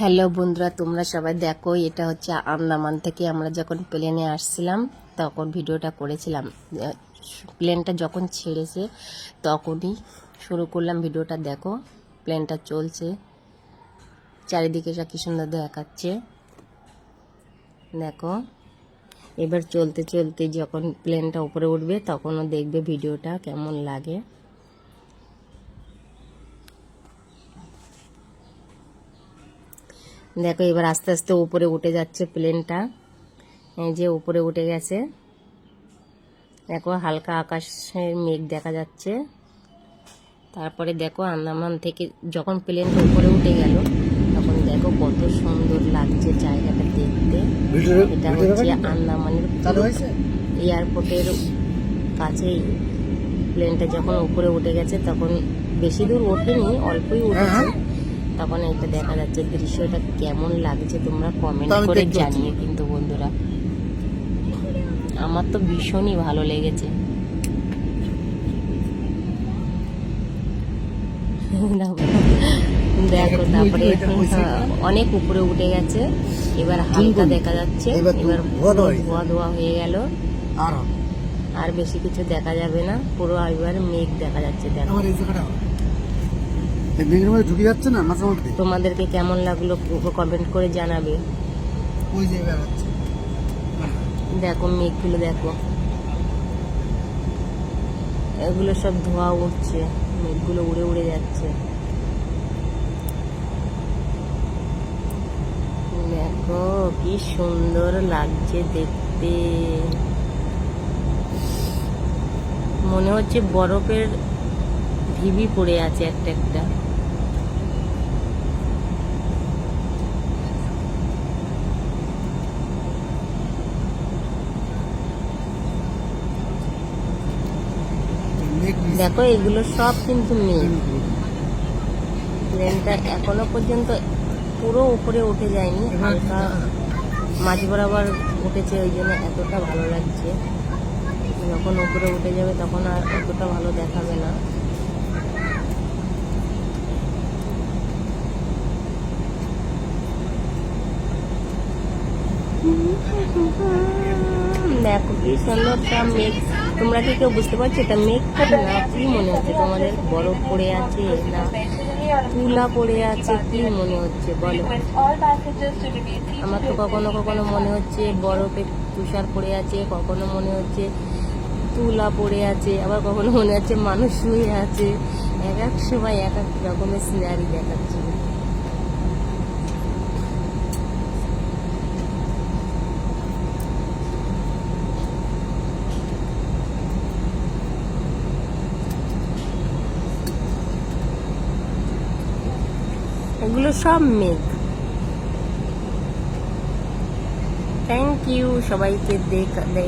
Hello বন্ধুরা, তোমরা সবাই দেখো, এটা হচ্ছে আন্দামান থেকে আমরা যখন প্লেনে আসছিলাম তখন ভিডিওটা করেছিলাম। প্লেনটা যখন ছেড়েছে তখনই শুরু করলাম ভিডিওটা। দেখো প্লেনটা চলছে, চারিদিকে কি সুন্দর দেখাচ্ছে। দেখো এবার চলতে চলতে যখন প্লেনটা উপরে উঠবে তখনও দেখবে ভিডিওটা কেমন লাগে। দেখো এবার আস্তে আস্তে উপরে উঠে যাচ্ছে প্লেনটা। এই যে উপরে উঠে গেছে, দেখো হালকা আকাশের মেঘ দেখা যাচ্ছে। তারপরে দেখো আন্দামান থেকে যখন প্লেনটা উপরে উঠে গেল তখন দেখো কত সুন্দর লাগছে জায়গাটা দেখতে। এটা হচ্ছে আন্দামানের এয়ারপোর্টের কাছেই প্লেনটা যখন উপরে উঠে গেছে, তখন বেশি দূর ওঠেনি, অল্পই উঠেছে। তখন এটা দেখা যাচ্ছে, দৃশ্যটা কেমন লাগছে তোমরা কমেন্ট করে জানিয়ে কিন্তু বন্ধুরা। আমার তো ভীষণই ভালো লেগেছে। দেখো তারপরে অনেক উপরে উঠে গেছে, এবার হালকা দেখা যাচ্ছে। এবার ধোয়া ধোয়া হয়ে গেল, আর বেশি কিছু দেখা যাবে না, পুরো এবার মেঘ দেখা যাচ্ছে। দেখো ঢুকে যাচ্ছে না মাঝে মধ্যে। তোমাদেরকে কেমন লাগলো কমেন্ট করে জানাবে। দেখো মেঘগুলো দেখো, এগুলো সব ধোয়া উঠছে, মেঘগুলো উড়ে উড়ে যাচ্ছে। দেখো কি সুন্দর লাগছে দেখতে, মনে হচ্ছে বরফের ঢিবি পড়ে আছে একটা একটা। দেখো এগুলো সব কিন্তু মেঘ। প্লেনটা এখনো পর্যন্ত পুরো উপরে উঠে যায়নি, হালকা মাঝ বরাবর উঠেছে, ওই জন্য এতটা ভালো লাগছে। যখন উপরে উঠে যাবে তখন আর এতটা ভালো দেখাবে না। দেখো কি সুন্দর মেঘ। তোমরা কি কেউ বুঝতে পারছো এটা মেঘ না কি মনে হচ্ছে তোমাদের? বরফ পড়ে আছে না তুলা পড়ে আছে, কি মনে হচ্ছে বলো? আমার তো কখনো কখনো মনে হচ্ছে বরফে তুষার পড়ে আছে, কখনো মনে হচ্ছে তুলা পড়ে আছে, আবার কখনো মনে হচ্ছে মানুষ শুয়ে আছে। এক এক সময় এক এক রকমের সিনারি দেখাচ্ছে। এগুলো সব মেঘ। থ্যাংক ইউ সবাইকে দেখবে।